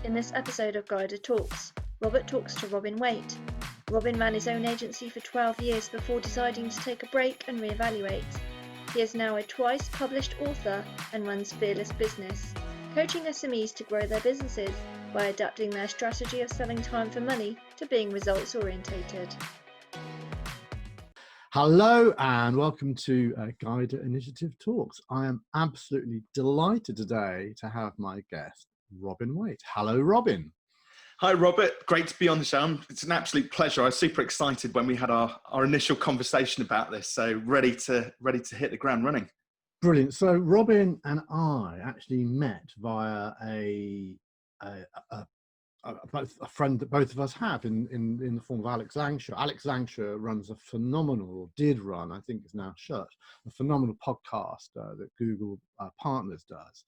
In this episode of GYDA Talks, Robert talks to Robin Waite. Robin ran his own agency for 12 years before deciding to take a break and reevaluate. He is now a twice published author and runs Fearless Business, coaching SMEs to grow their businesses by adapting their strategy of selling time for money to being results orientated. Hello and welcome to GYDA Initiative Talks. I am absolutely delighted today to have my guest, Robin Waite. Hello, Robin. Hi, Robert. Great to be on the show. It's an absolute pleasure. I was super excited when we had our initial conversation about this, so ready to hit the ground running. Brilliant. So Robin and I actually met via a friend that both of us have in the form of Alex Langshaw. Alex Langshaw runs a phenomenal, or did run, I think it's now shut, a phenomenal podcast that Google Partners does.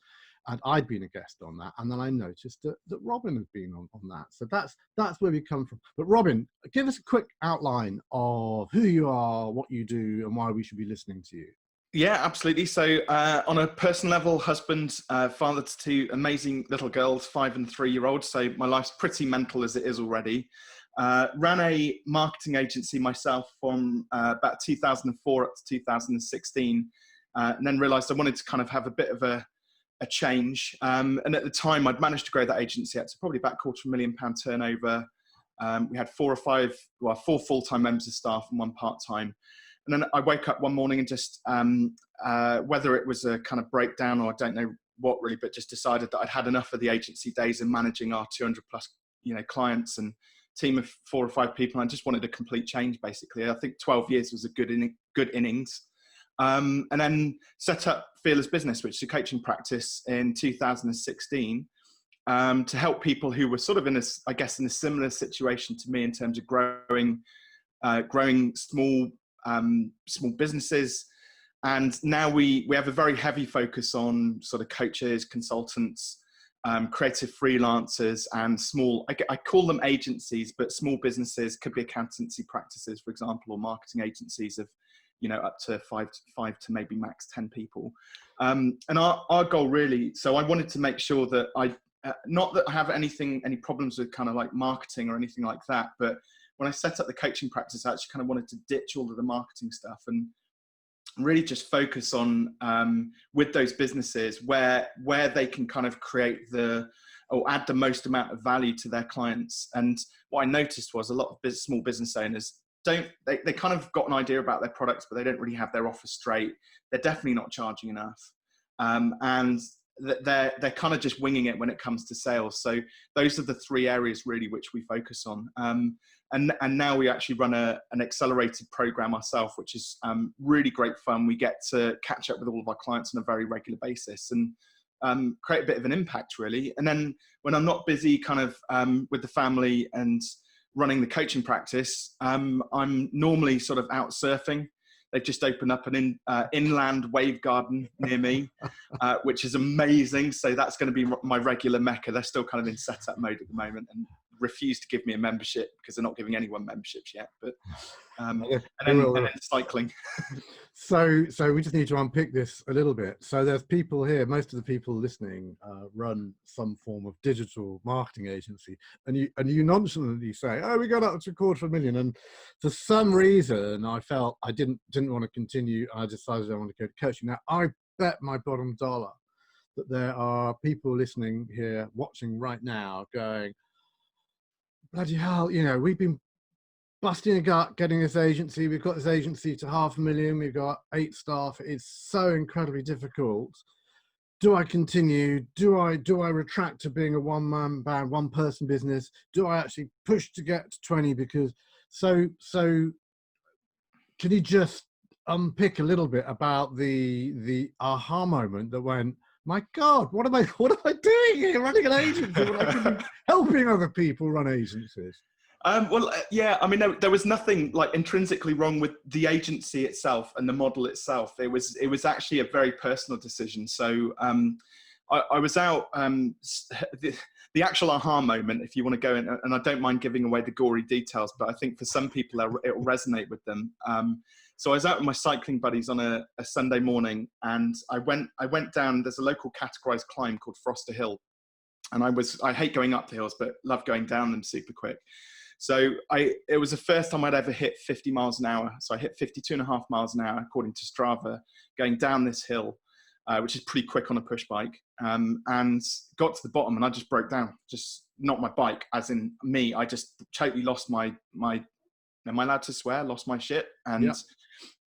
And I'd been a guest on that, and then I noticed that Robin had been on that. So that's where we come from. But Robin, give us a quick outline of who you are, what you do, and why we should be listening to you. Yeah, absolutely. So on a personal level, husband, father to two amazing little girls, 5 and 3-year-olds. So my life's pretty mental as it is already. Ran a marketing agency myself from about 2004 up to 2016, and then realised I wanted to kind of have a bit of a change. And at the time, I'd managed to grow that agency up to probably about £250,000 turnover. We had 4 full-time members of staff and 1 part-time. And then I woke up one morning and just, whether it was a kind of breakdown or I don't know what really, but just decided that I'd had enough of the agency days and managing our 200 plus, clients and team of 4 or 5 people. And I just wanted a complete change, basically. I think 12 years was a good innings. And then set up Fearless Business, which is a coaching practice in 2016, to help people who were sort of in a similar situation to me in terms of growing small businesses. And now we have a very heavy focus on sort of coaches, consultants, creative freelancers, and small, I call them agencies, but small businesses, could be accountancy practices, for example, or marketing agencies of up to 5 to maybe max 10 people. And our goal really, so I wanted to make sure that not that I have any problems with kind of like marketing or anything like that, but when I set up the coaching practice, I actually kind of wanted to ditch all of the marketing stuff and really just focus on, with those businesses where they can kind of add the most amount of value to their clients. And what I noticed was a lot of small business owners they kind of got an idea about their products, but they don't really have their offer straight. They're definitely not charging enough. And they're kind of just winging it when it comes to sales. So those are the 3 areas really which we focus on. And now we actually run an accelerated program ourselves, which is really great fun. We get to catch up with all of our clients on a very regular basis and create a bit of an impact really. And then when I'm not busy kind of with the family and running the coaching practice, I'm normally sort of out surfing. They've just opened up an inland wave garden near me, which is amazing. So that's going to be my regular mecca. They're still kind of in setup mode at the moment and refuse to give me a membership because they're not giving anyone memberships yet. But and then cycling. So we just need to unpick this a little bit. So there's people here, most of the people listening run some form of digital marketing agency, and you nonchalantly say, oh, we got up to $250,000, and for some reason I felt I didn't want to continue. I decided I want to go to coaching. Now I bet my bottom dollar that there are people listening here, watching right now, going, bloody hell, we've been busting a gut getting this agency. We've got this agency to $500,000. We've got 8 staff. It's so incredibly difficult. Do I continue? Do I retract to being a one-man band, one-person business? Do I actually push to get to 20? Because so can you just unpick a little bit about the aha moment that went, my God, what am I doing here running an agency when I could be helping other people run agencies? Yeah, I mean, there was nothing like intrinsically wrong with the agency itself and the model itself. It was actually a very personal decision. So I was out, the actual aha moment, if you want to go in, and I don't mind giving away the gory details, but I think for some people it will resonate with them. So I was out with my cycling buddies on a Sunday morning, and I went down, there's a local categorized climb called Froster Hill. And I hate going up the hills, but love going down them super quick. So it was the first time I'd ever hit 50 miles an hour. So I hit 52.5 miles an hour, according to Strava, going down this hill, which is pretty quick on a push bike, and got to the bottom and I just broke down, just not my bike, as in me. I just totally lost my am I allowed to swear? Lost my shit. And yeah.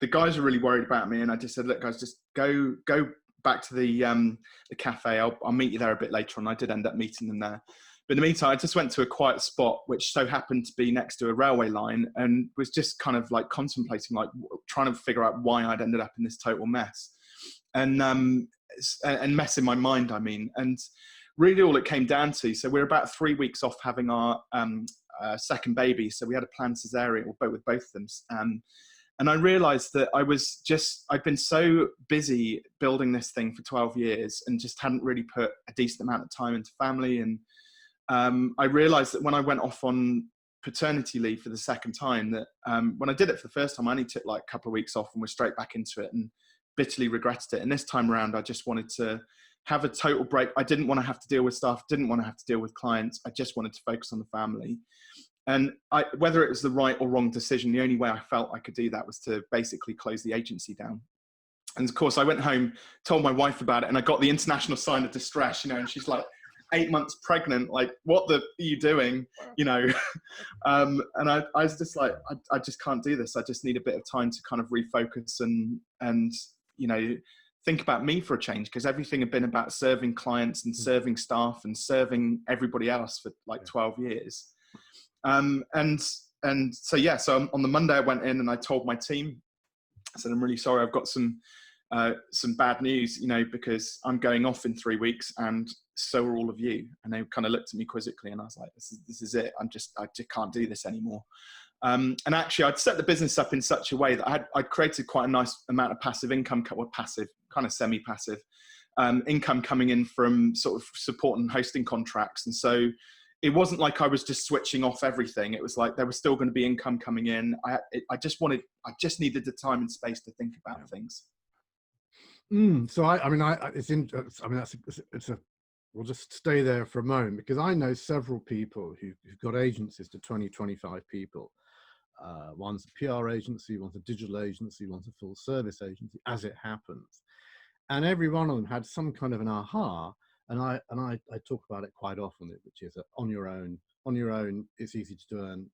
The guys were really worried about me. And I just said, look, guys, just go back to the cafe. I'll meet you there a bit later on. I did end up meeting them there. But in the meantime, I just went to a quiet spot, which so happened to be next to a railway line, and was just kind of like contemplating, like trying to figure out why I'd ended up in this total mess, and mess in my mind, I mean. And really all it came down to, so we're about 3 weeks off having our second baby. So we had a planned cesarean with both of them. And I realized that I'd been so busy building this thing for 12 years and just hadn't really put a decent amount of time into family. And I realized that when I went off on paternity leave for the second time, that when I did it for the first time, I only took like a couple of weeks off and was straight back into it and bitterly regretted it. And this time around, I just wanted to have a total break. I didn't want to have to deal with stuff, didn't want to have to deal with clients. I just wanted to focus on the family. And whether it was the right or wrong decision, the only way I felt I could do that was to basically close the agency down. And of course, I went home, told my wife about it, and I got the international sign of distress, and she's like 8 months pregnant, like, what are you doing? And I was just like, I just can't do this. I just need a bit of time to kind of refocus and think about me for a change, because everything had been about serving clients and serving staff and serving everybody else for like 12 years. So on the Monday I went in and I told my team, I said, I'm really sorry, I've got some bad news, because I'm going off in 3 weeks and so are all of you. And they kind of looked at me quizzically and I was like, this is it. I just can't do this anymore. And actually I'd set the business up in such a way that I'd created quite a nice amount of passive income, or passive, kind of semi-passive income coming in from sort of support and hosting contracts. And so it wasn't like I was just switching off everything. It was like there was still going to be income coming in. I just needed the time and space to think about things. So we'll just stay there for a moment, because I know several people who've got agencies to 20, 25 people. One's a PR agency, one's a digital agency, one's a full service agency, as it happens. And every one of them had some kind of an aha. And I talk about it quite often, which is that on your own, it's easy to earn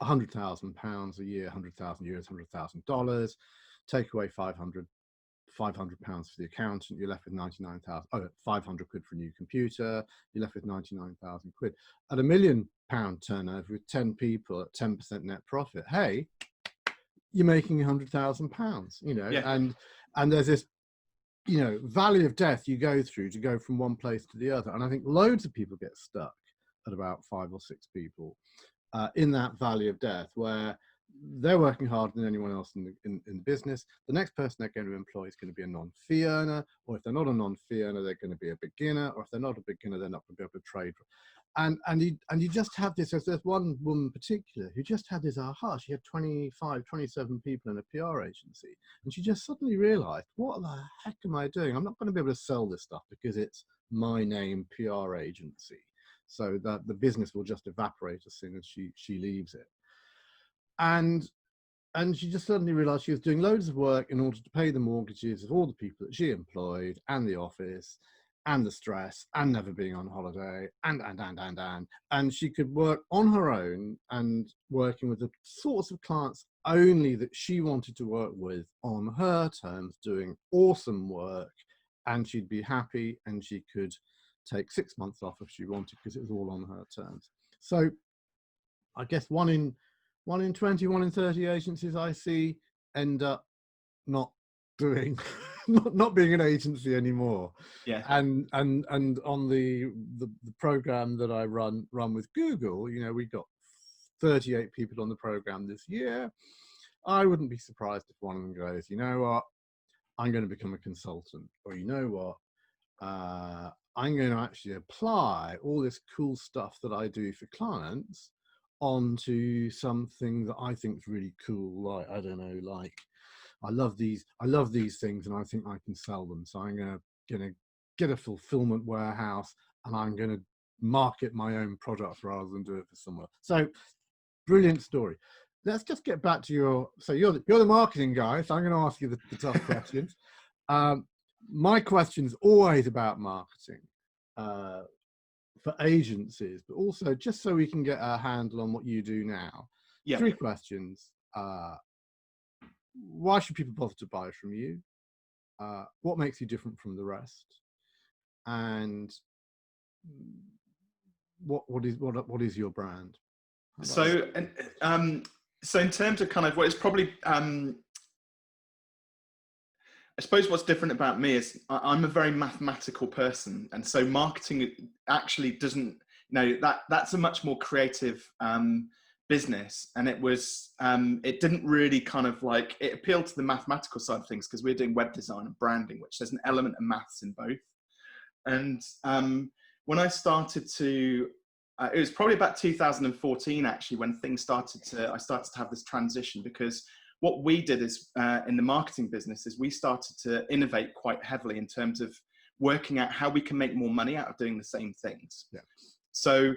£100,000 a year, €100,000, $100,000. Take away 500 £500 for the accountant, you're left with 99,000. 500 quid for a new computer, you're left with 99,000 quid. At £1 million turnover with 10 people at 10% net profit, hey, you're making £100,000, Yeah. And there's this, valley of death you go through to go from one place to the other. And I think loads of people get stuck at about 5 or 6 people in that valley of death, where they're working harder than anyone else in the business. The next person they're going to employ is going to be a non-fee earner, or if they're not a non-fee earner, they're going to be a beginner, or if they're not a beginner, they're not going to be able to trade. And you just have this. There's one woman in particular who just had this aha. She had 25, 27 people in a PR agency, and she just suddenly realized, what the heck am I doing? I'm not going to be able to sell this stuff because it's my name PR agency. So that the business will just evaporate as soon as she leaves it. And she just suddenly realized she was doing loads of work in order to pay the mortgages of all the people that she employed, and the office, and the stress, and never being on holiday, and she could work on her own and working with the sorts of clients only that she wanted to work with on her terms, doing awesome work, and she'd be happy, and she could take 6 months off if she wanted, because it was all on her terms. So I guess one in 20, 1 in 30 agencies I see end up not doing, not being an agency anymore. Yeah. And on the program that I run with Google, we got 38 people on the program this year. I wouldn't be surprised if one of them goes, you know what, I'm going to become a consultant, or you know what, I'm going to actually apply all this cool stuff that I do for clients onto something that I think is really cool. Like, I don't know, like I love these things and I think I can sell them. So I'm going to get a fulfillment warehouse and I'm going to market my own product rather than do it for someone. So brilliant story. Let's just get back to you're the marketing guy, so I'm going to ask you the tough questions. My question is always about marketing for agencies, but also just so we can get a handle on what you do now. Yeah. 3 questions. Why should people bother to buy from you? What makes you different from the rest? And what is your brand? So in terms of kind of what is probably I suppose what's different about me is I'm a very mathematical person, and so marketing actually doesn't, that's a much more creative business, and it didn't really kind of like, it appealed to the mathematical side of things because we're doing web design and branding, which there's an element of maths in both. And when I started to, it was probably about 2014 actually when I started to have this transition, because what we did is in the marketing business is we started to innovate quite heavily in terms of working out how we can make more money out of doing the same things. Yeah. So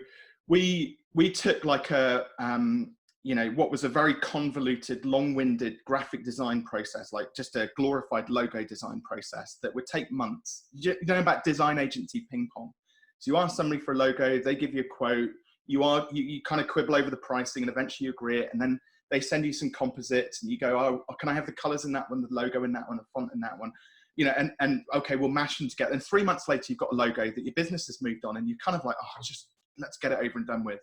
we took like what was a very convoluted, long-winded graphic design process, like just a glorified logo design process that would take months. You know about design agency ping pong. So you ask somebody for a logo, they give you a quote, you kind of quibble over the pricing, and eventually you agree it, and then they send you some composites, and you go, oh, can I have the colors in that one, the logo in that one, the font in that one, and okay, we'll mash them together. And 3 months later, you've got a logo that your business has moved on, and you're kind of like, let's get it over and done with.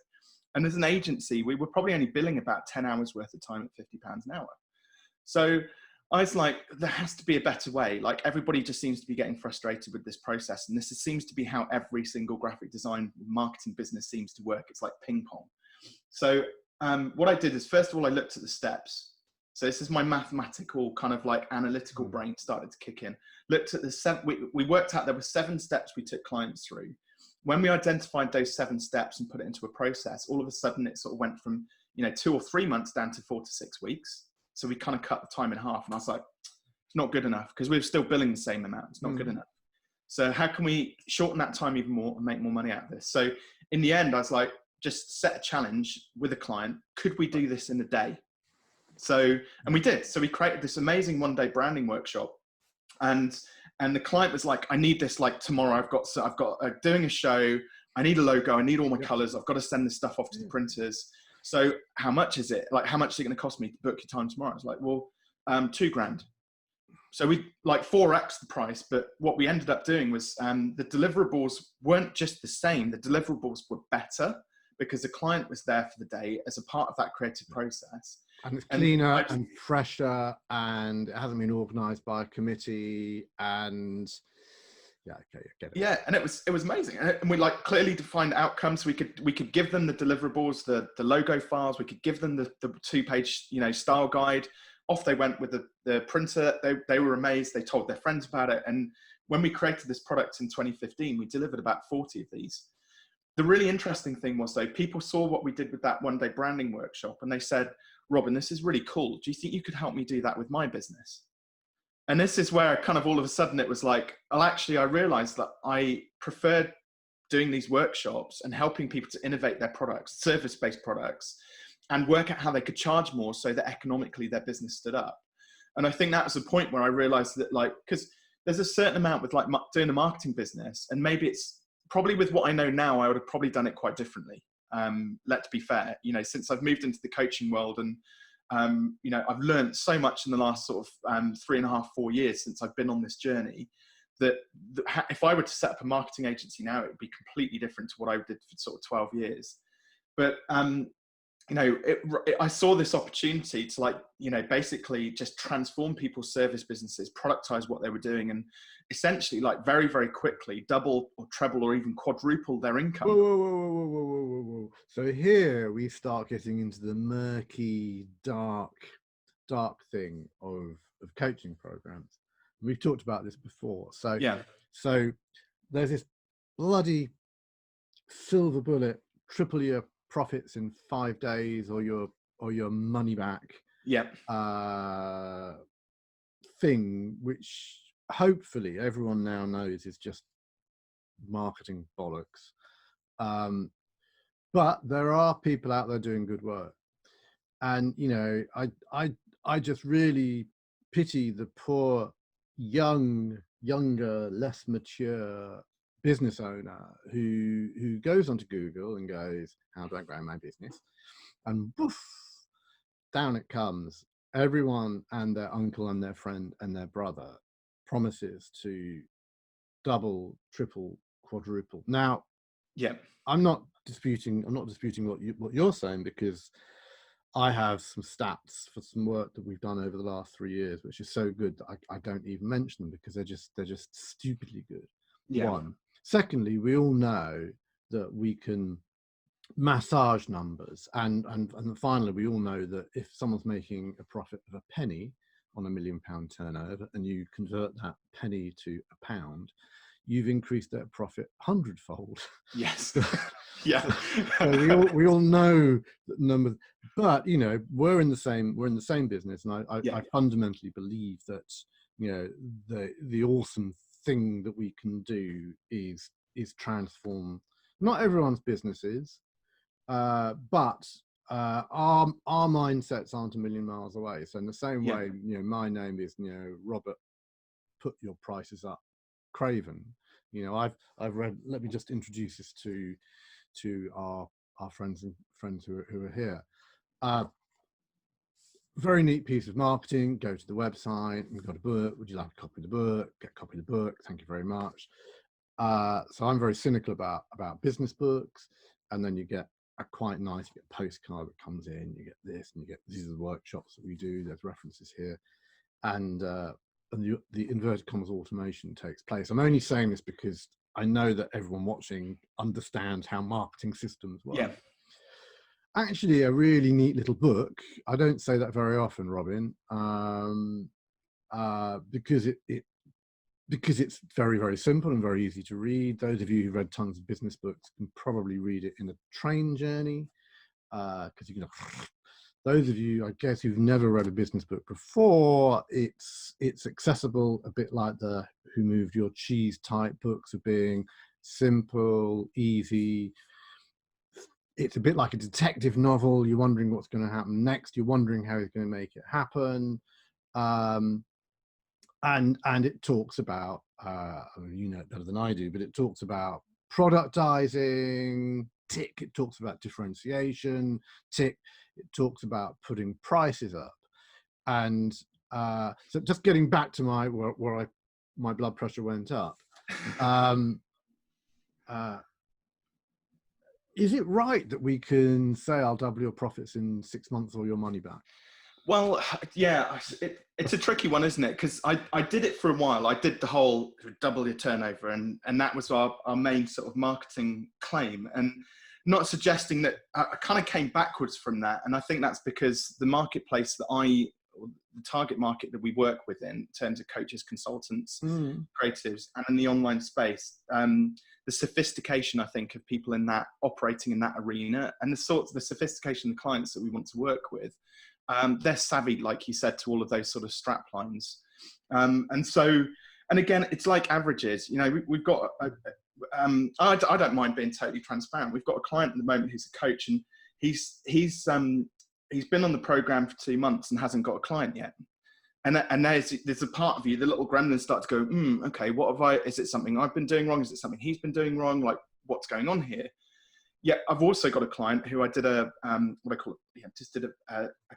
And as an agency, we were probably only billing about 10 hours worth of time at £50 an hour. So I was like, there has to be a better way. Like, everybody just seems to be getting frustrated with this process. And this seems to be how every single graphic design marketing business seems to work. It's like ping pong. So what I did is, first of all, I looked at the steps. So this is my mathematical kind of like analytical brain started to kick in. Looked at we worked out there were 7 steps we took clients through. When we identified those 7 steps and put it into a process, all of a sudden it sort of went from 2 or 3 months down to 4 to 6 weeks. So we kind of cut the time in half, and I was like, it's not good enough, because we're still billing the same amount. It's not good enough. So how can we shorten that time even more and make more money out of this? So in the end, I was like, just set a challenge with a client. Could we do this in a day? And we did. So we created this amazing one-day branding workshop, and the client was like, I need this like tomorrow. I've got doing a show. I need a logo. I need all my colors. I've got to send this stuff off to the printers. So how much is it? Like, how much is it going to cost me to book your time tomorrow? I was like, well, $2,000. So we like 4x the price, but what we ended up doing was the deliverables weren't just the same. The deliverables were better because the client was there for the day as a part of that creative process. And it's cleaner and fresher, and it hasn't been organised by a committee. And yeah, okay, I get it. Yeah, and it was amazing, and we like clearly defined outcomes. We could give them the deliverables, the logo files. We could give them the 2-page style guide. Off they went with the printer. They were amazed. They told their friends about it. And when we created this product in 2015, we delivered about 40 of these. The really interesting thing was, though, people saw what we did with that one-day branding workshop, and they said, Robin, this is really cool. Do you think you could help me do that with my business? And this is where kind of all of a sudden it was like, well, actually, I realized that I preferred doing these workshops and helping people to innovate their products, service-based products, and work out how they could charge more so that economically their business stood up. And I think that was a point where I realized that, like, because there's a certain amount with like doing the marketing business, and maybe it's probably with what I know now, I would have probably done it quite differently. Let's be fair, since I've moved into the coaching world, and I've learned so much in the last sort of 3.5, 4 years since I've been on this journey, that if I were to set up a marketing agency now, it would be completely different to what I did for sort of 12 years. But I saw this opportunity to basically just transform people's service businesses, productize what they were doing, and essentially like very, very quickly double or treble or even quadruple their income. Whoa. So here we start getting into the murky, dark thing of coaching programs. We've talked about this before. So yeah. So there's this bloody silver bullet, triple your profits in 5 days or your money back thing, which hopefully everyone now knows is just marketing bollocks. But there are people out there doing good work. And, you know, I just really pity the poor, younger, less mature business owner who goes onto Google and goes, how do I grow my business? And woof, down it comes. Everyone and their uncle and their friend and their brother promises to double, triple, quadruple. Now, Yeah. I'm not disputing what you're saying, because I have some stats for some work that we've done over the last 3 years, which is so good that I don't even mention them, because they're just stupidly good. Yeah. One. Secondly, we all know that we can massage numbers, and finally, we all know that if someone's making a profit of a penny on £1 million turnover, and you convert that penny to a pound, you've increased their profit 100-fold. Yes. Yeah. So we all know that numbers, but you know, we're in the same business, and I fundamentally believe that, you know, the awesome thing that we can do is transform not everyone's businesses, but our mindsets aren't a million miles away. So in the same way, you know, my name is, you know, Robert, put your prices up, Craven. You know, I've read. Let me just introduce this to our friends who are here. Very neat piece of marketing. Go to the website. We've got a book. Would you like a copy of the book? Get a copy of the book. Thank you very much. So I'm very cynical about business books, and then you get a quite nice, you get a postcard that comes in. You get this, and you get, these are the workshops that we do. There's references here, and the inverted commas automation takes place. I'm only saying this because I know that everyone watching understands how marketing systems work. Yeah. Actually, a really neat little book. I don't say that very often, Robin, because it's very, very simple and very easy to read. Those of you who've read tons of business books can probably read it in a train journey, because you can. Those of you, I guess, who've never read a business book before, it's accessible, a bit like the Who Moved Your Cheese type books, of being simple, easy. It's a bit like a detective novel. You're wondering what's going to happen next. You're wondering how he's going to make it happen. And it talks about, you know it better than I do, but it talks about productizing, tick. It talks about differentiation, tick. It talks about putting prices up. And so just getting back to my blood pressure went up. Is it right that we can say I'll double your profits in 6 months or your money back? Well, yeah, it's a tricky one, isn't it? Because I did it for a while. I did the whole double your turnover, and that was our main sort of marketing claim. And not suggesting that, I kind of came backwards from that. And I think that's because the marketplace that the target market that we work with in terms of coaches, consultants, creatives, and in the online space, the sophistication, I think, of people in that operating in that arena, and the sophistication of the clients that we want to work with, they're savvy, like you said, to all of those sort of strap lines. And again, it's like averages. You know, we've got I don't mind being totally transparent. We've got a client at the moment who's a coach, and he's been on the program for 2 months and hasn't got a client yet. And there's a part of you, the little gremlins start to go, okay, is it something I've been doing wrong? Is it something he's been doing wrong? Like, what's going on here? Yeah, I've also got a client who I did a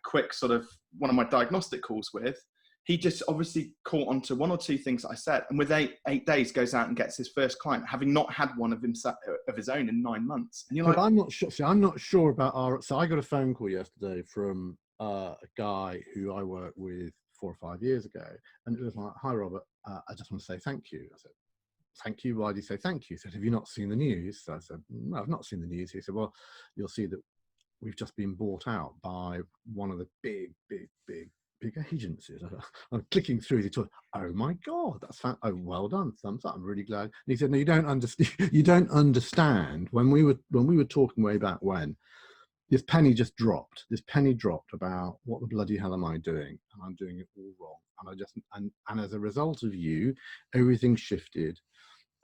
quick sort of one of my diagnostic calls with. He just obviously caught onto one or two things that I said, and with eight days goes out and gets his first client, having not had one of his own in 9 months. And you're like, but I'm not sure. See, I'm not sure about So I got a phone call yesterday from a guy who I worked with 4 or 5 years ago, and it was like, "Hi, Robert. I just want to say thank you." I said, "Thank you. Why do you say thank you?" He said, "Have you not seen the news?" So I said, "No, I've not seen the news." He said, "Well, you'll see that we've just been bought out by one of the big agencies." I'm clicking through. He thought, "Oh my God, that's oh, well done, thumbs up. I'm really glad." And he said, "No, you don't understand. You don't understand. When we were talking way back when, this penny just dropped. This penny dropped about what the bloody hell am I doing? And I'm doing it all wrong. And and as a result of you, everything shifted.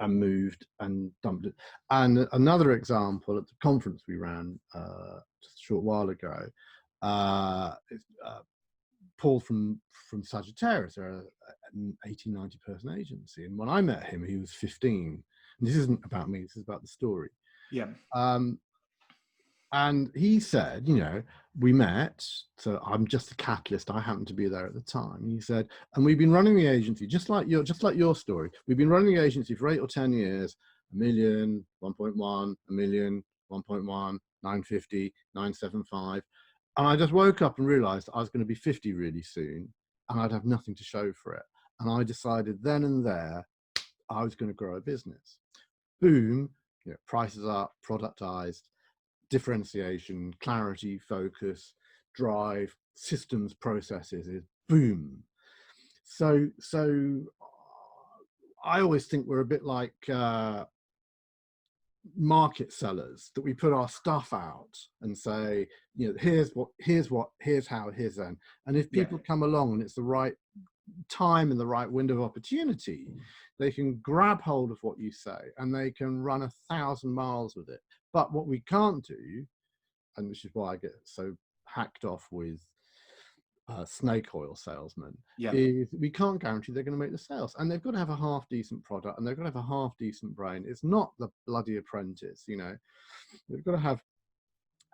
and moved and dumped it. And another example at the conference we ran just a short while ago, Paul from Sagittarius, they're an 80, 90 person agency. And when I met him, he was 15. And this isn't about me, this is about the story. Yeah. And he said, you know, we met, so I'm just a catalyst, I happened to be there at the time. He said, and we've been running the agency, just like your story, we've been running the agency for 8 or 10 years, 1 million, 1.1, 1 million, 1.1, 950, 975. And I just woke up and realized I was going to be 50 really soon, and I'd have nothing to show for it. And I decided then and there, I was going to grow a business. Boom, you know, prices up, productized, differentiation, clarity, focus, drive, systems, processes, is boom. So I always think we're a bit like market sellers, that we put our stuff out and say, you know, here's how, here's then. And if people come along and it's the right time and the right window of opportunity, they can grab hold of what you say and they can run 1,000 miles with it. But what we can't do, and which is why I get so hacked off with snake oil salesmen, is we can't guarantee they're going to make the sales. And they've got to have a half decent product and they've got to have a half decent brain. It's not The Bloody Apprentice, you know. They've got to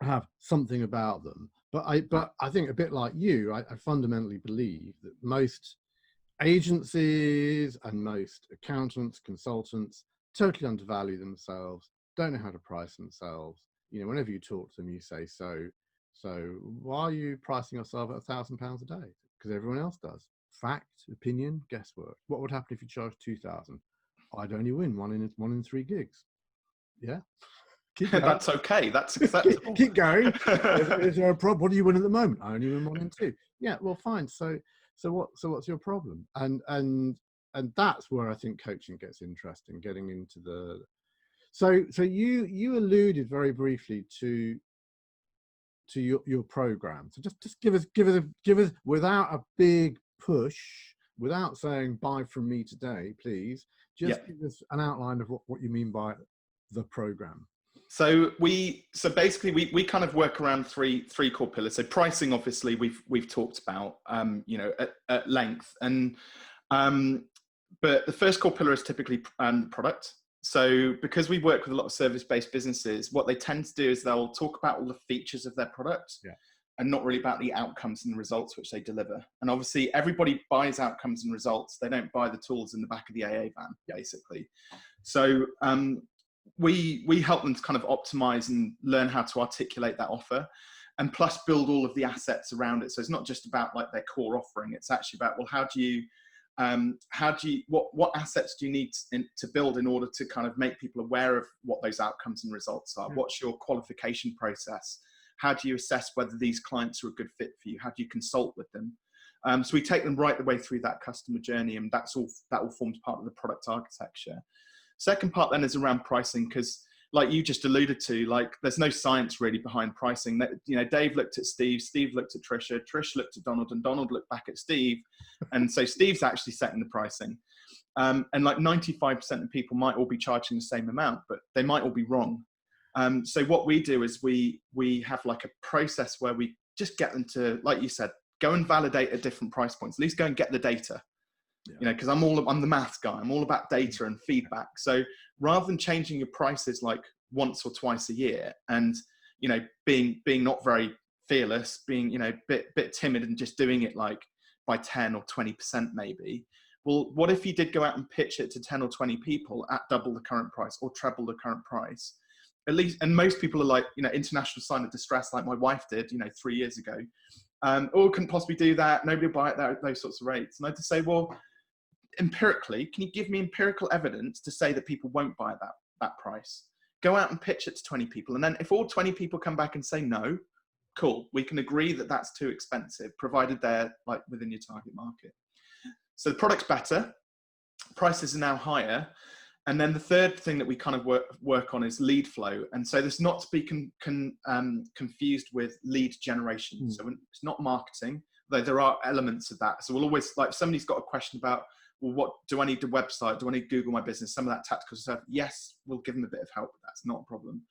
have something about them. But I think a bit like you, I fundamentally believe that most agencies and most accountants, consultants totally undervalue themselves, don't know how to price themselves. You know, whenever you talk to them, you say, so why are you pricing yourself at £1,000 a day? Because everyone else does. Fact, opinion, guesswork. What would happen if you charged 2,000? I'd only win one in 3 gigs. Yeah. That's okay. That's acceptable. Keep going. Is there a problem? What do you win at the moment? I only win 1 in 2. Yeah, well, fine. So what's your problem? And that's where I think coaching gets interesting, getting into the. So you alluded very briefly to your program. So just give us without a big push, without saying buy from me today, please. Just give us an outline of what you mean by the program. So basically we kind of work around three core pillars. So pricing, obviously we've talked about, you know, at length, and but the first core pillar is typically product. So because we work with a lot of service-based businesses, what they tend to do is they'll talk about all the features of their product and not really about the outcomes and the results which they deliver. And obviously everybody buys outcomes and results. They don't buy the tools in the back of the AA van, basically. So we help them to kind of optimize and learn how to articulate that offer, and plus build all of the assets around it. So it's not just about like their core offering. It's actually about, well, what assets do you need to build in order to kind of make people aware of what those outcomes and results are? What's your qualification process? How do you assess whether these clients are a good fit for you? How do you consult with them? So we take them right the way through that customer journey, and that all forms part of the product architecture. Second part then is around pricing, because like you just alluded to, like there's no science really behind pricing. That, you know, Dave looked at Steve looked at Trish looked at Donald, and Donald looked back at Steve, and so Steve's actually setting the pricing. And like 95% of people might all be charging the same amount, but they might all be wrong. So what we do is we have like a process where we just get them to, like you said, go and validate at different price points. At least go and get the data. You know, because I'm the maths guy. I'm all about data and feedback. So rather than changing your prices like once or twice a year, and you know, being not very fearless, being, you know, bit timid and just doing it like by 10 or 20% maybe. Well, what if you did go out and pitch it to 10 or 20 people at double the current price or treble the current price? At least, and most people are like, you know, international sign of distress, like my wife did, you know, 3 years ago. Couldn't possibly do that. Nobody will buy it at those sorts of rates. And I just say, well, empirically, can you give me empirical evidence to say that people won't buy that price? Go out and pitch it to 20 people. And then if all 20 people come back and say no, cool, we can agree that that's too expensive, provided they're like within your target market. So the product's better, prices are now higher. And then the third thing that we kind of work on is lead flow. And so this is not to be confused with lead generation. So it's not marketing, though there are elements of that. So we'll always, like, if somebody's got a question about well, what do I need the website? Do I need to Google my business? Some of that tactical stuff. Yes, we'll give them a bit of help, but that's not a problem.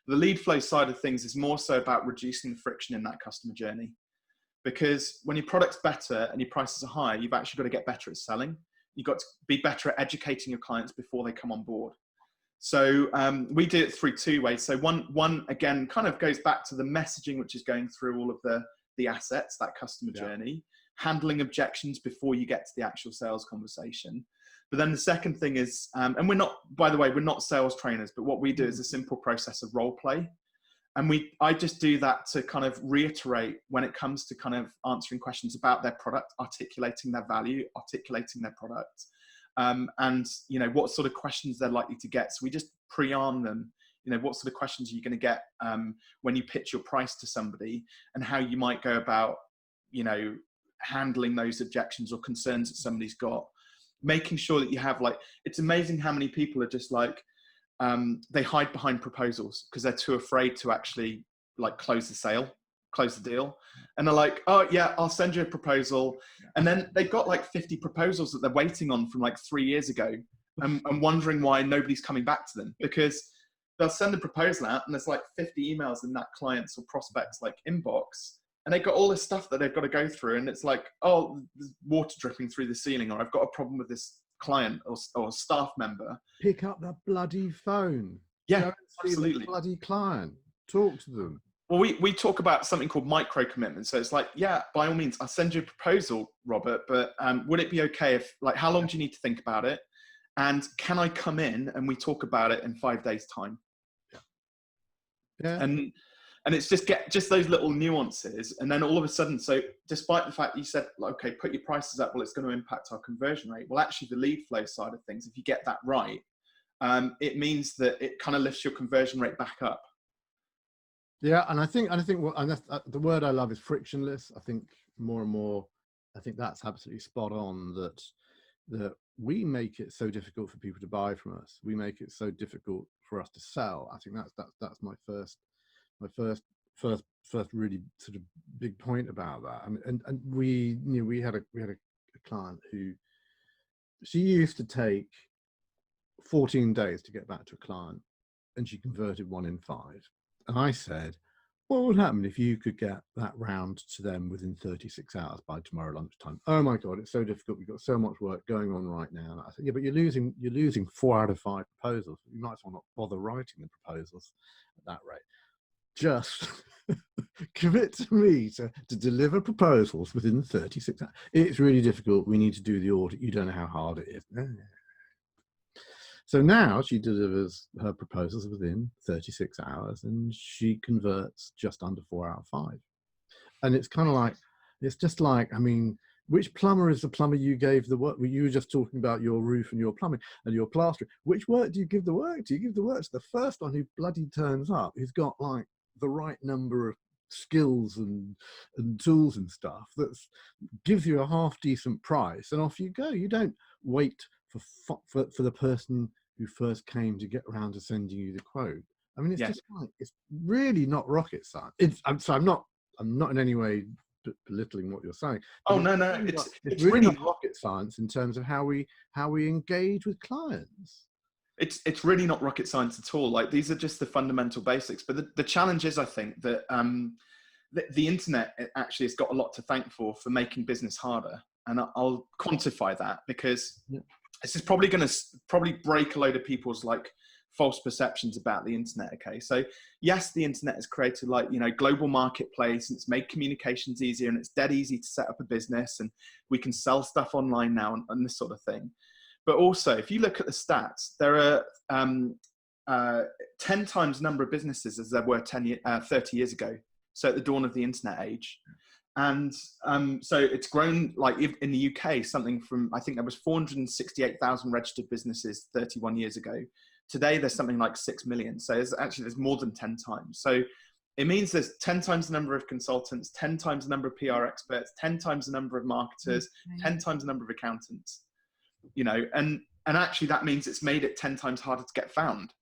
The lead flow side of things is more so about reducing the friction in that customer journey. Because when your product's better and your prices are higher, you've actually got to get better at selling. You've got to be better at educating your clients before they come on board. So we do it through two ways. So one again, kind of goes back to the messaging, which is going through all of the assets, that customer journey, handling objections before you get to the actual sales conversation. But then the second thing is, and we're not, by the way, we're not sales trainers, but what we do is a simple process of role play. And I just do that to kind of reiterate when it comes to kind of answering questions about their product, articulating their value, articulating their product, and, you know, what sort of questions they're likely to get. So we just pre-arm them, you know, what sort of questions are you going to get when you pitch your price to somebody, and how you might go about, you know, handling those objections or concerns that somebody's got. Making sure that you have, like, it's amazing how many people are just like, they hide behind proposals because they're too afraid to actually like close the deal. And they're like, oh yeah, I'll send you a proposal. And then they've got like 50 proposals that they're waiting on from like 3 years ago, and wondering why nobody's coming back to them, because they'll send a proposal out and there's like 50 emails in that client's or prospect's like inbox. And they've got all this stuff that they've got to go through. And it's like, oh, there's water dripping through the ceiling, or I've got a problem with this client or staff member. Pick up the bloody phone. Yeah, Go and see absolutely. the bloody client. Talk to them. Well, we talk about something called micro commitments. So it's like, yeah, by all means, I'll send you a proposal, Robert, but would it be okay if, like, how long do you need to think about it? And can I come in and we talk about it in 5 days' time? Yeah. And it's just those little nuances. And then all of a sudden, so despite the fact you said, okay, put your prices up, well, it's going to impact our conversion rate. Well, actually the lead flow side of things, if you get that right, it means that it kind of lifts your conversion rate back up. Yeah. And I think the word I love is frictionless. I think more and more, I think that's absolutely spot on, that we make it so difficult for people to buy from us. We make it so difficult for us to sell. I think that's my first really sort of big point about that. And we, you know, we had a client who, she used to take 14 days to get back to a client, and she converted 1 in 5. And I said, what would happen if you could get that round to them within 36 hours by tomorrow lunchtime? Oh my God, it's so difficult. We've got so much work going on right now. And I said, yeah, but you're losing 4 out of 5 proposals. You might as well not bother writing the proposals at that rate. Just commit to me to deliver proposals within 36 hours. It's really difficult. We need to do the audit. You don't know how hard it is. So now she delivers her proposals within 36 hours and she converts just under 4 out of 5. And it's kind of like, it's just like, I mean, which plumber is the plumber you gave the work? You were just talking about your roof and your plumbing and your plastering. Which work do you give the work to? You give the work to the first one who bloody turns up, who's got like the right number of skills and tools and stuff that gives you a half decent price, and off you go. You don't wait for the person who first came to get around to sending you the quote. I mean, it's just like, it's really not rocket science. I'm not in any way belittling what you're saying. Oh no, it's really not rocket science in terms of how we engage with clients. It's really not rocket science at all. Like, these are just the fundamental basics. But the challenge is, I think, that the internet actually has got a lot to thank for making business harder. And I'll quantify that, because this is probably going to break a load of people's like false perceptions about the internet. Okay, so yes, the internet has created, like, you know, global marketplace, and it's made communications easier, and it's dead easy to set up a business, and we can sell stuff online now and this sort of thing. But also, if you look at the stats, there are 10 times the number of businesses as there were 30 years ago. So at the dawn of the internet age. And so it's grown, like in the UK, something from, I think there was 468,000 registered businesses 31 years ago. Today, there's something like 6 million. So there's more than 10 times. So it means there's 10 times the number of consultants, 10 times the number of PR experts, 10 times the number of marketers, 10 times the number of accountants. You know, and actually that means it's made it 10 times harder to get found.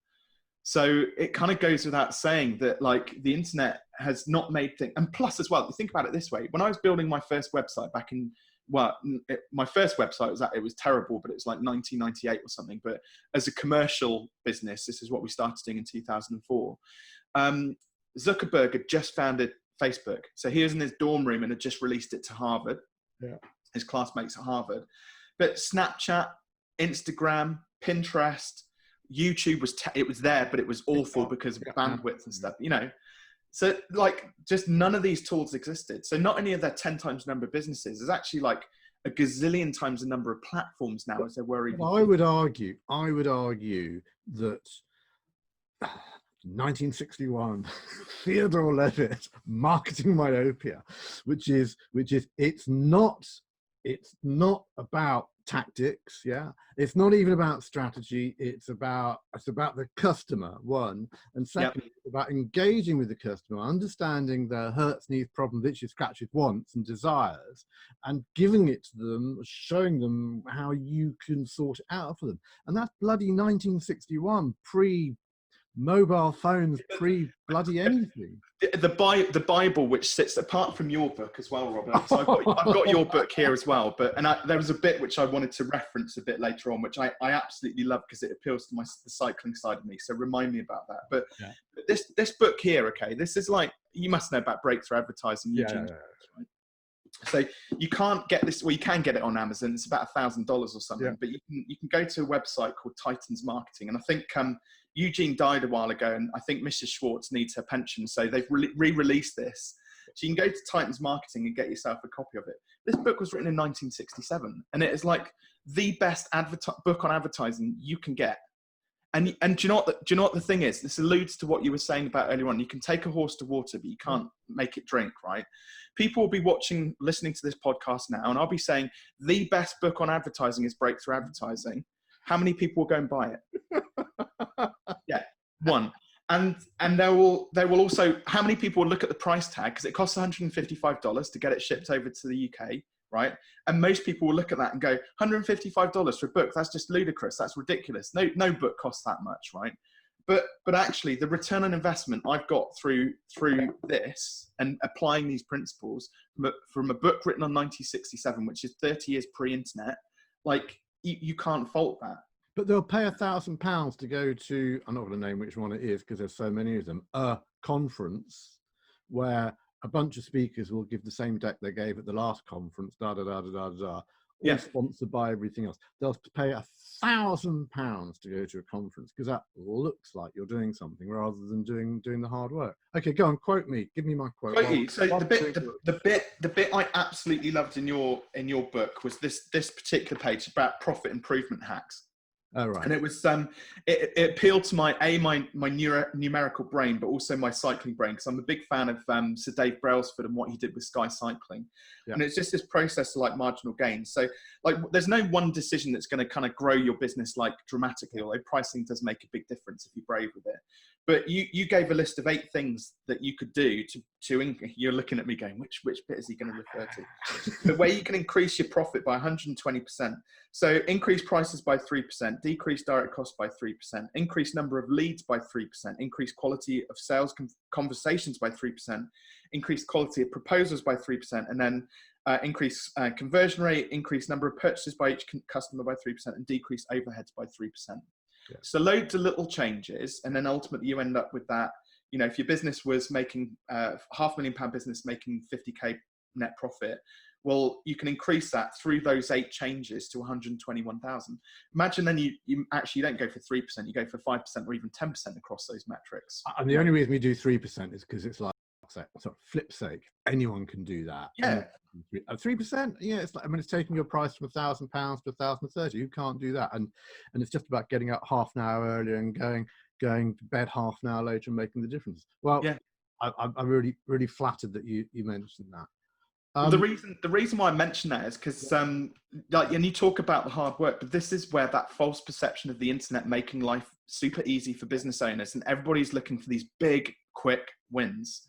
So it kind of goes without saying that, like, the internet has not made things, and plus as well, think about it this way. When I was building my first website back in my first website it was terrible, but it was like 1998 or something. But as a commercial business, this is what we started doing in 2004. Zuckerberg had just founded Facebook. So he was in his dorm room and had just released it to Harvard, his classmates at Harvard. But Snapchat, Instagram, Pinterest, YouTube it was there, but it was awful because of bandwidth and stuff, you know. So like just none of these tools existed. So not only are there 10 times the number of businesses, there's actually like a gazillion times the number of platforms now as there were even. I would argue that 1961, Theodore Levitt, marketing myopia, which is it's not about tactics, it's not even about strategy, it's about the customer, one, and second, it's about engaging with the customer, understanding their hurts, needs, problems, itches, scratches, wants and desires, and giving it to them, showing them how you can sort it out for them. And that's bloody 1961, pre-mobile phones, pre-bloody anything. The Bible, which sits apart from your book as well, Robin. So I've got your book here as well. But there was a bit which I wanted to reference a bit later on, which I absolutely love because it appeals to the cycling side of me. So remind me about that. But this book here, okay, this is like, you must know about breakthrough advertising. Eugene, right? So you can't get this, well, you can get it on Amazon. It's about $1,000 or something. But you can go to a website called Titans Marketing, and I think Eugene died a while ago, and I think Mrs. Schwartz needs her pension, so they've re-released this. So you can go to Titans Marketing and get yourself a copy of it. This book was written in 1967, and it is like the best book on advertising you can get. And do you know what the thing is? This alludes to what you were saying about earlier on. You can take a horse to water, but you can't make it drink, right? People will be listening to this podcast now, and Will be saying the best book on advertising is Breakthrough Advertising. How many people will go and buy it? One. And they will also, how many people will look at the price tag, because it costs $155 to get it shipped over to the UK, right? And most people will look at that and go, $155 for a book, that's just ludicrous, that's ridiculous. No book costs that much, right? But actually the return on investment I've got through this and applying these principles from a book written on 1967, which is 30 years pre-internet, like you can't fault that. But they'll pay £1,000 to go to, I'm not going to name which one it is because there's so many of them, a conference where a bunch of speakers will give the same deck they gave at the last conference, all sponsored by everything else. They'll pay £1,000 to go to a conference because that looks like you're doing something rather than doing the hard work. Okay, go on, quote me. Give me my quote. So the bit I absolutely loved in your book was this particular page about profit improvement hacks. Oh, right. And it was it appealed to my numerical brain, but also my cycling brain, because I'm a big fan of Sir Dave Brailsford and what he did with Sky Cycling. And it's just this process of like marginal gains. So like there's no one decision that's going to kind of grow your business like dramatically, although pricing does make a big difference if you're brave with it. But you gave a list of 8 things that you could do to you're looking at me going, which bit is he going to refer to? The way you can increase your profit by 120%. So increase prices by 3%, decrease direct costs by 3%, increase number of leads by 3%, increase quality of sales conversations by 3%, increase quality of proposals by 3%, and then increase conversion rate, increase number of purchases by each customer by 3%, and decrease overheads by 3%. So loads of little changes, and then ultimately you end up with that. You know, if your business was making £500,000 business making 50k net profit, well, you can increase that through those 8 changes to 121,000. Imagine then you actually don't go for 3%, you go for 5% or even 10% across those metrics. And the only reason we do 3% is because it's like, sort of flip sake, anyone can do that. 3%, it's like, I mean, it's taking your price from £1,000 to £1,030. You can't do that, and it's just about getting up half an hour earlier and going to bed half an hour later and making the difference. Well, I'm really flattered that you mentioned that. The reason why I mention that is because like, and you talk about the hard work, but this is where that false perception of the internet making life super easy for business owners, and everybody's looking for these big, quick wins.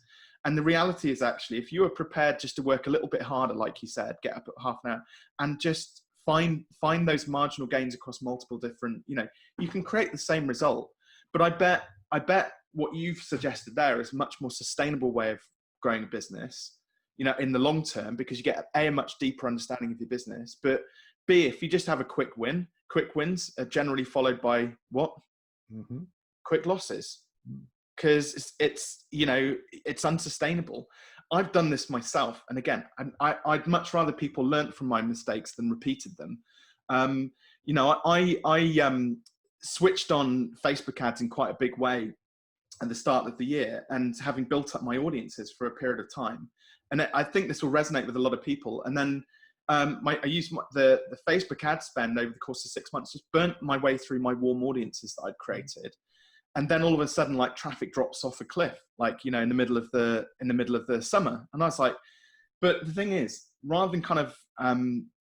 And the reality is actually, if you are prepared just to work a little bit harder, like you said, get up at half an hour and just find those marginal gains across multiple different, you can create the same result. But I bet what you've suggested there is a much more sustainable way of growing a business. you know, in the long term, because you get a much deeper understanding of your business, but B, if you just have a quick wins are generally followed by what? Mm-hmm. Quick losses, because it's, you know, it's unsustainable. I've done this myself. And again, I'd much rather people learnt from my mistakes than repeated them. You know, I switched on Facebook ads in quite a big way at the start of the year, and having built up my audiences for a period of time. And I think this will resonate with a lot of people. And then I used the Facebook ad spend over the course of 6 months, just burnt my way through my warm audiences that I'd created. And then all of a sudden, like, traffic drops off a cliff, like, you know, in the middle of the summer. And I was like, but the thing is, rather than kind of,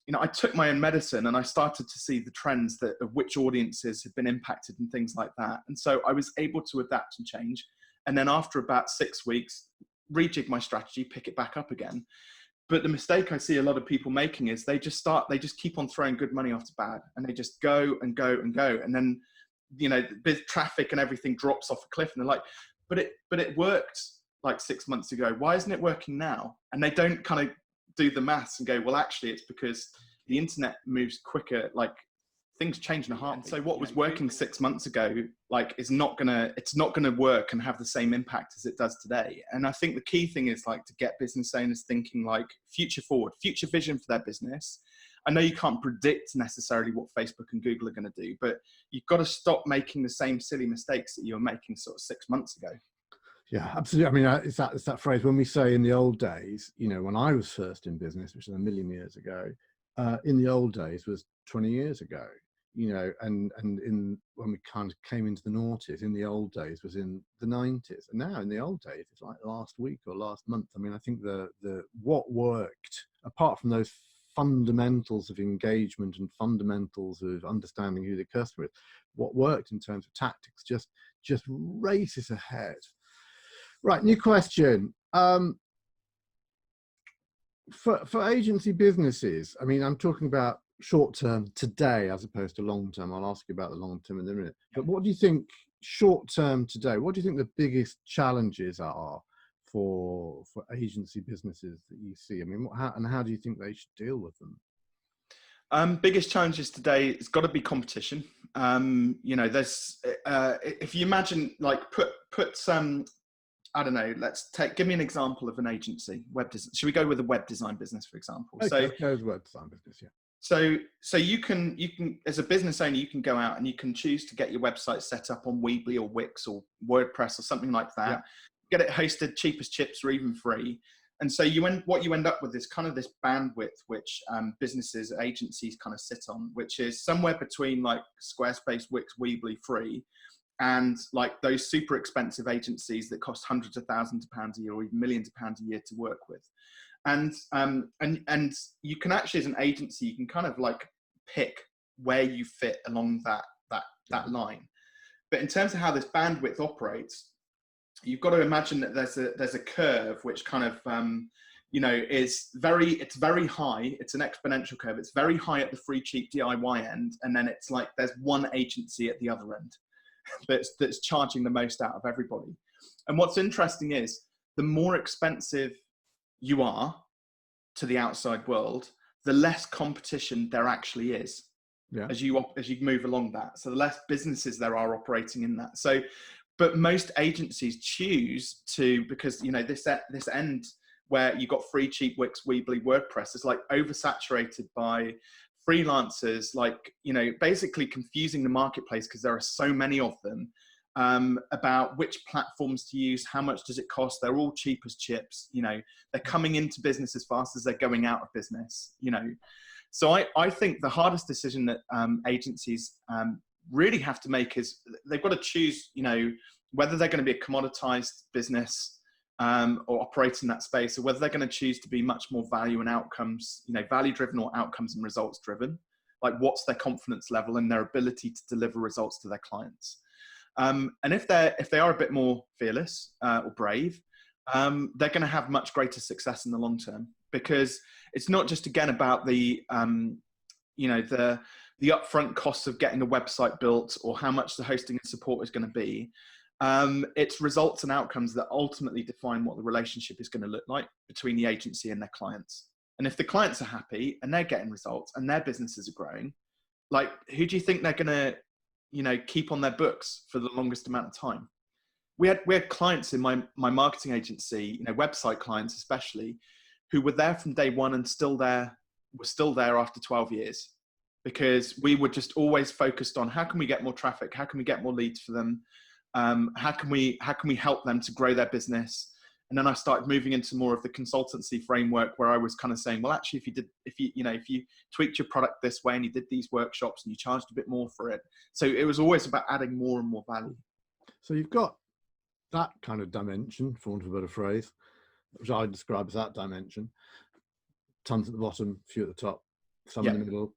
you know, I took my own medicine and I started to see the trends of which audiences had been impacted and things like that. And so I was able to adapt and change. And then after about 6 weeks, rejig my strategy, pick it back up again. But the mistake I see a lot of people making is they just keep on throwing good money after bad, and they just go and go and go. And then, you know, traffic and everything drops off a cliff, and they're like, but it worked like 6 months ago. Why isn't it working now? And they don't kind of do the maths and go, well, actually it's because the internet moves quicker, like things change in a heartbeat. So what was working 6 months ago, like, it's not gonna work and have the same impact as it does today. And I think the key thing is, like, to get business owners thinking like future forward, future vision for their business. I know you can't predict necessarily what Facebook and Google are going to do, but you've got to stop making the same silly mistakes that you were making sort of 6 months ago. Yeah, absolutely. I mean, it's that phrase when we say in the old days, you know, when I was first in business, which is a million years ago, in the old days was 20 years ago, you know, and when we kind of came into the noughties, in the old days was in the 90s. And now in the old days, it's like last week or last month. I mean, I think the what worked, apart from those fundamentals of engagement and fundamentals of understanding who the customer is, what worked in terms of tactics just races ahead. Right, new question. For agency businesses, I mean, I'm talking about short term today as opposed to long term. I'll ask you about the long term in a minute. But what do you think short term today? What do you think the biggest challenges are for agency businesses that you see? I mean, how do you think they should deal with them? Biggest challenges today, it's got to be competition. You know, there's if you imagine, like, put some, I don't know, give me an example of an agency, web design. Should we go with a web design business, for example? Okay, so go with web design business, yeah. So you can, as a business owner, you can go out and you can choose to get your website set up on Weebly or Wix or WordPress or something like that. Yeah. Get it hosted, cheap as chips or even free. And so what you end up with is kind of this bandwidth, which businesses, agencies kind of sit on, which is somewhere between like Squarespace, Wix, Weebly free, and like those super expensive agencies that cost hundreds of thousands of pounds a year or even millions of pounds a year to work with. And you can actually, as an agency, you can kind of like pick where you fit along that line. But in terms of how this bandwidth operates, you've got to imagine that there's a curve which kind of you know, it's very high. It's an exponential curve. It's very high at the free cheap DIY end, and then it's like there's one agency at the other end that's charging the most out of everybody. And what's interesting is the more expensive you are to the outside world, the less competition there actually is. Yeah. As you move along that, so the less businesses there are operating in that. So, but most agencies choose to, because you know this end where you got free cheap Wix, Weebly, WordPress is like oversaturated by freelancers, like, you know, basically confusing the marketplace because there are so many of them, about which platforms to use, how much does it cost. They're all cheap as chips, you know, they're coming into business as fast as they're going out of business, you know. So I think the hardest decision that agencies really have to make is they've got to choose, you know, whether they're going to be a commoditized business or operate in that space, or whether they're going to choose to be much more value and outcomes, you know, value driven or outcomes and results driven. Like, what's their confidence level and their ability to deliver results to their clients. And if they are a bit more fearless or brave, they're going to have much greater success in the long term, because it's not just, again, about the you know, the upfront costs of getting a website built or how much the hosting and support is going to be. It's results and outcomes that ultimately define what the relationship is going to look like between the agency and their clients. And if the clients are happy and they're getting results and their businesses are growing, like, who do you think they're going to, keep on their books for the longest amount of time? We had clients in my marketing agency, website clients especially, who were there from day one and were still there after 12 years, because we were just always focused on how can we get more traffic, how can we get more leads for them, how can we help them to grow their business. And then I started moving into more of the consultancy framework, where I was kind of saying, well, actually, if you tweaked your product this way and you did these workshops and you charged a bit more for it. So it was always about adding more and more value. So you've got that kind of dimension, for want of a better phrase, which I describe as that dimension. Tons at the bottom, few at the top, some in the middle.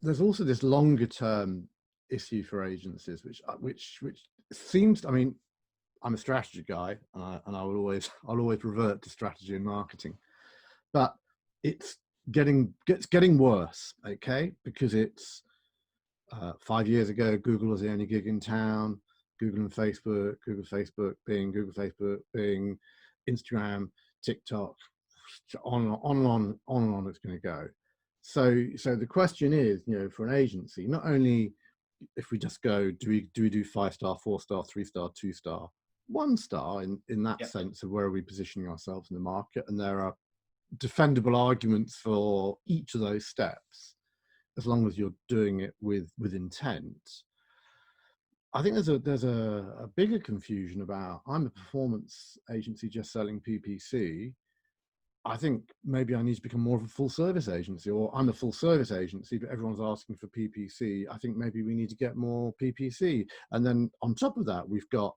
There's also this longer term issue for agencies, which seems, I mean, I'm a strategy guy, and I'll always revert to strategy and marketing, but it's getting worse, okay? Because it's 5 years ago, Google was the only gig in town. Google and Facebook, Google, Facebook, Bing, Google, Facebook, Bing, Instagram, TikTok, on and on it's going to go. So the question is, for an agency, not only if we just go, do we do 5-star, 4-star, 3-star, 2-star, 1-star in that sense of where are we positioning ourselves in the market? And there are defendable arguments for each of those steps, as long as you're doing it with intent. I think there's a bigger confusion about, I'm a performance agency just selling PPC. I think maybe I need to become more of a full service agency, or I'm a full service agency, but everyone's asking for PPC. I think maybe we need to get more PPC. And then on top of that, we've got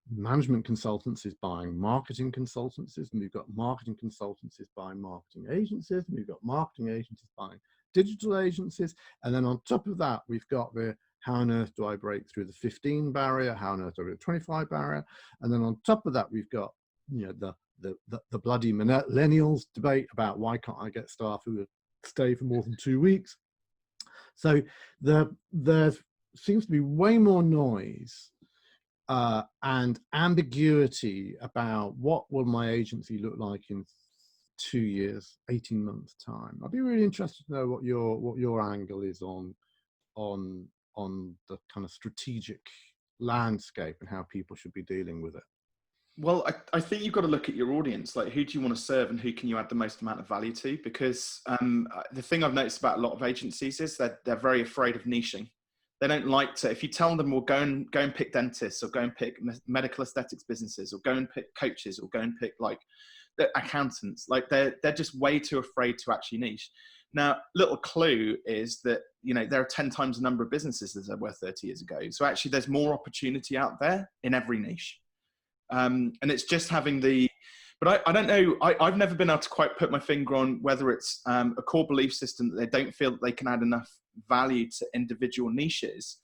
management consultancies buying marketing consultancies, and we've got marketing consultancies buying marketing agencies, and we've got marketing agencies buying digital agencies. And then on top of that, we've got the how on earth do I break through the 15 barrier? How on earth do I break the 25 barrier? And then on top of that, we've got, the bloody millennials debate about why can't I get staff who would stay for more than 2 weeks. So there seems to be way more noise and ambiguity about what will my agency look like in 2 years, 18 months time. I'd be really interested to know what your angle is on the kind of strategic landscape and how people should be dealing with it. Well, I think you've got to look at your audience. Like, who do you want to serve and who can you add the most amount of value to? Because the thing I've noticed about a lot of agencies is that they're very afraid of niching. They don't like to, if you tell them, well, go and pick dentists, or go and pick medical aesthetics businesses, or go and pick coaches, or go and pick like the accountants, like they're just way too afraid to actually niche. Now, little clue is that, there are 10 times the number of businesses as there were 30 years ago. So actually there's more opportunity out there in every niche. And it's just having but I don't know, I've never been able to quite put my finger on whether it's a core belief system that they don't feel that they can add enough value to individual niches,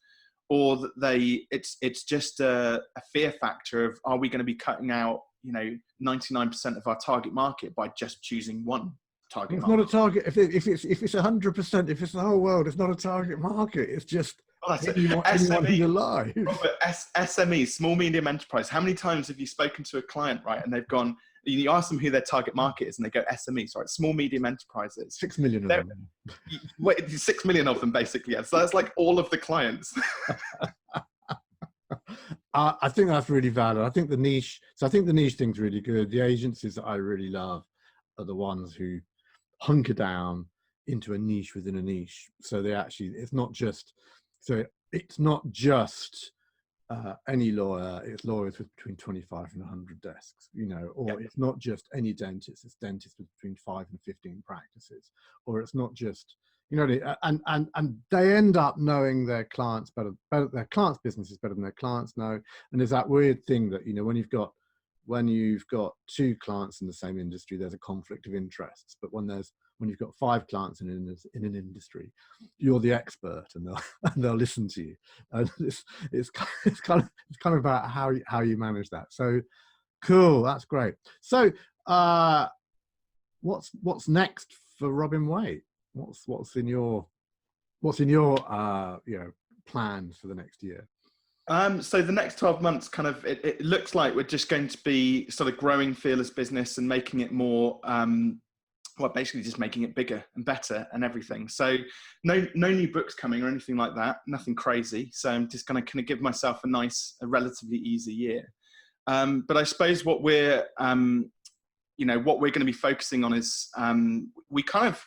or that it's just a fear factor of, are we going to be cutting out 99% of our target market by just choosing one target it's market? Not a target. If it's 100%, if it's the whole world, it's not a target market. It's just anyone who's alive. Robert, SME, small medium enterprise. How many times have you spoken to a client, right, and they've gone, you ask them who their target market is, and they go SME, sorry, small medium enterprises. 6 million of them. 6 million of them, basically. Yeah. So that's like all of the clients. I think that's really valid. I think the niche thing's really good. The agencies that I really love are the ones who hunker down into a niche within a niche. So it's not just any lawyer, it's lawyers with between 25 and 100 desks, or it's not just any dentist, it's dentists with between 5 and 15 practices, or it's not just, and they end up knowing their clients better, their clients' businesses better than their clients know. And there's that weird thing that, when you've got 2 clients in the same industry, there's a conflict of interests. But when you've got 5 clients in an industry, you're the expert, and they'll listen to you. And it's kind of about how you manage that. So cool, that's great. So what's next for Robin Waite? What's in your planned for the next year? So the next 12 months, kind of, it looks like we're just going to be sort of growing Fearless Business and making it more, well, basically just making it bigger and better and everything. So no new books coming or anything like that, nothing crazy. So I'm just going to kind of give myself a relatively easy year. But I suppose what we're, what we're going to be focusing on is we kind of,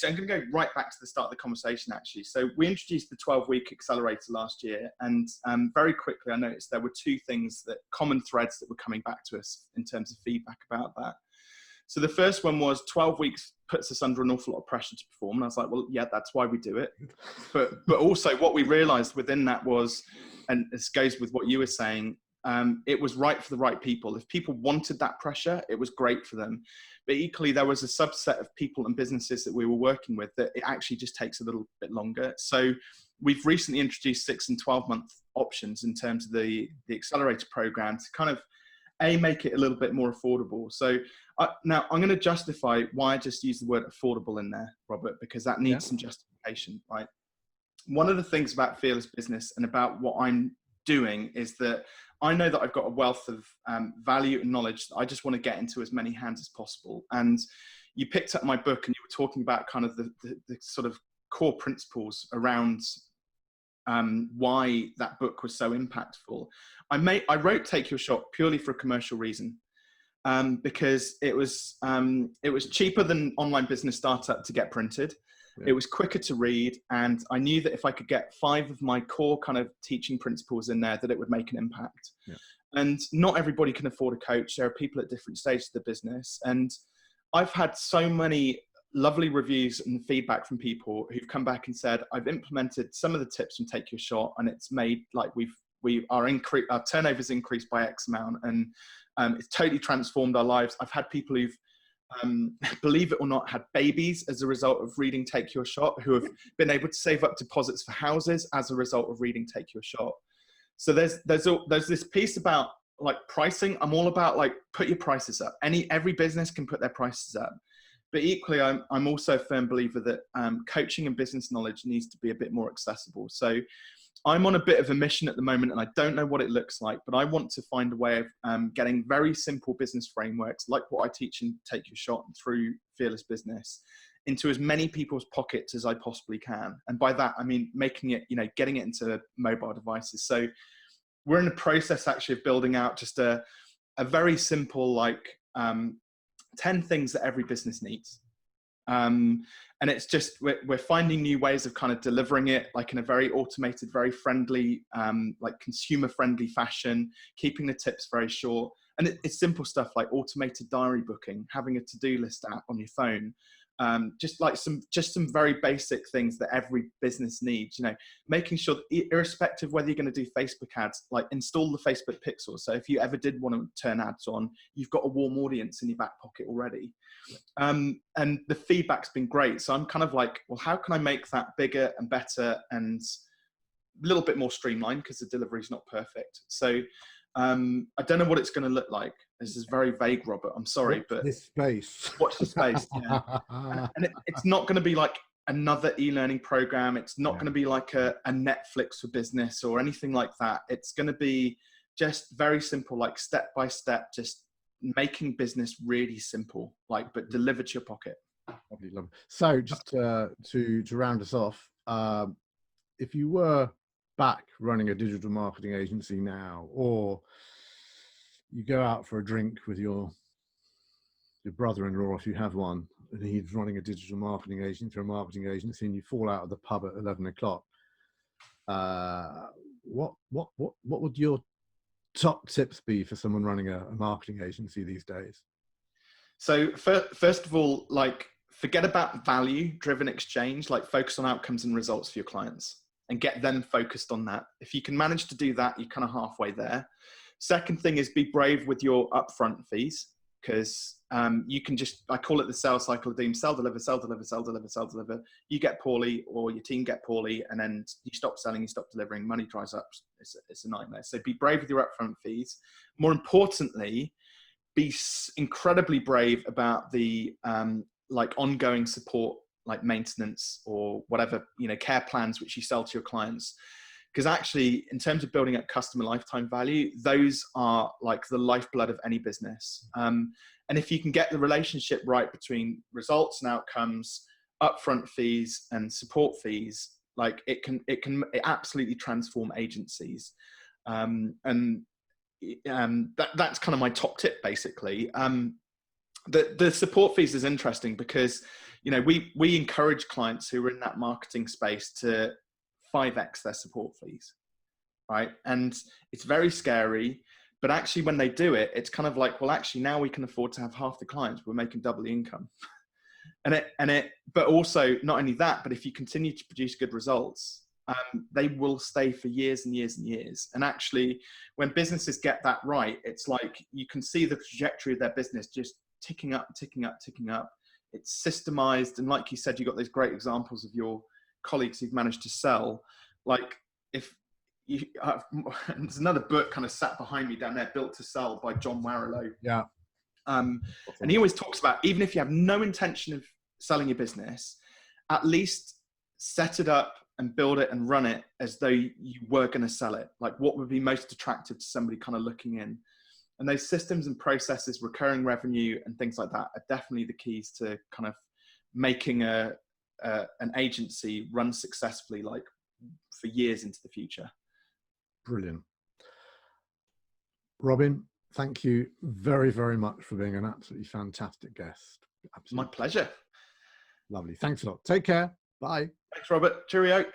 I'm going to go right back to the start of the conversation, actually. So we introduced the 12-week accelerator last year, and very quickly I noticed there were two things, common threads that were coming back to us in terms of feedback about that. So the first one was 12 weeks puts us under an awful lot of pressure to perform. And I was like, well, yeah, that's why we do it. But also what we realized within that was, and this goes with what you were saying, it was right for the right people. If people wanted that pressure, it was great for them. But equally, there was a subset of people and businesses that we were working with that it actually just takes a little bit longer. So we've recently introduced 6 and 12-month options in terms of the accelerator program to kind of, make it a little bit more affordable. So now I'm going to justify why I just use the word affordable in there, Robert, because that needs some justification, right? One of the things about Fearless Business and about what I'm doing is that I know that I've got a wealth of value and knowledge that I just want to get into as many hands as possible. And you picked up my book and you were talking about kind of the sort of core principles around why that book was so impactful. I wrote Take Your Shot purely for a commercial reason, because it was cheaper than Online Business Startup to get printed. Yeah. It was quicker to read, and I knew that if I could get 5 of my core kind of teaching principles in there, that it would make an impact. Yeah. And not everybody can afford a coach. There are people at different stages of the business, and I've had so many lovely reviews and feedback from people who've come back and said, I've implemented some of the tips from Take Your Shot, and it's made like our turnover's increased by X amount, and it's totally transformed our lives. I've had people who've, believe it or not, had babies as a result of reading Take Your Shot, who have been able to save up deposits for houses as a result of reading Take Your Shot. So there's this piece about like pricing. I'm all about like, put your prices up. Every business can put their prices up. But equally, I'm also a firm believer that coaching and business knowledge needs to be a bit more accessible. So I'm on a bit of a mission at the moment, and I don't know what it looks like, but I want to find a way of getting very simple business frameworks, like what I teach in Take Your Shot and through Fearless Business, into as many people's pockets as I possibly can. And by that, I mean making it, getting it into mobile devices. So we're in the process actually of building out just a very simple, like 10 things that every business needs. And it's just, we're finding new ways of kind of delivering it, like in a very automated, very friendly, like consumer friendly fashion, keeping the tips very short. And it's simple stuff like automated diary booking, having a to-do list app on your phone, just some very basic things that every business needs, making sure that irrespective whether you're going to do Facebook ads, like install the Facebook pixel. So if you ever did want to turn ads on, you've got a warm audience in your back pocket already. And the feedback's been great. So I'm kind of like, well, how can I make that bigger and better and a little bit more streamlined, because the delivery is not perfect. So I don't know what it's going to look like. This is very vague, Robert. I'm sorry, watch but this space. Watch the space. Yeah. And it's not going to be like another e-learning program. It's not going to be like a Netflix for business or anything like that. It's going to be just very simple, like step by step, just making business really simple, like, but delivered to your pocket. Lovely. So just to round us off, if you were back running a digital marketing agency now, or you go out for a drink with your brother-in-law, if you have one, and he's running a digital marketing agency or a marketing agency, and you fall out of the pub at 11 o'clock, what would your top tips be for someone running a marketing agency these days? So first of all, like, forget about value-driven exchange, like focus on outcomes and results for your clients and get them focused on that. If you can manage to do that, you're kind of halfway there. Second thing is be brave with your upfront fees, because you can just, I call it the sales cycle of doom: sell, deliver, sell, deliver, sell, deliver, sell, deliver. You get poorly, or your team get poorly, and then you stop selling, you stop delivering, money dries up. It's a nightmare. So be brave with your upfront fees. More importantly, be incredibly brave about the like ongoing support like maintenance or whatever, care plans which you sell to your clients. Because actually, in terms of building up customer lifetime value, those are like the lifeblood of any business. And if you can get the relationship right between results and outcomes, upfront fees and support fees, like it absolutely transform agencies. That's kind of my top tip, basically. The support fees is interesting because, we encourage clients who are in that marketing space to 5x their support fees, right? And it's very scary, but actually when they do it, it's kind of like, well, actually now we can afford to have half the clients, we're making double the income. But also not only that, but if you continue to produce good results, they will stay for years and years and years. And actually when businesses get that right, it's like you can see the trajectory of their business just ticking up, ticking up, ticking up. It's systemized. And like you said, you got those great examples of your colleagues who've managed to sell. Like if you there's another book kind of sat behind me down there, Built to Sell by John Warrillow. Yeah. And he always talks about, even if you have no intention of selling your business, at least set it up and build it and run it as though you were going to sell it. Like what would be most attractive to somebody kind of looking in. And those systems and processes, recurring revenue and things like that are definitely the keys to kind of making an agency run successfully, like for years into the future. Brilliant. Robin, thank you very, very much for being an absolutely fantastic guest. Absolutely. My pleasure. Lovely. Thanks a lot. Take care. Bye. Thanks, Robert. Cheerio.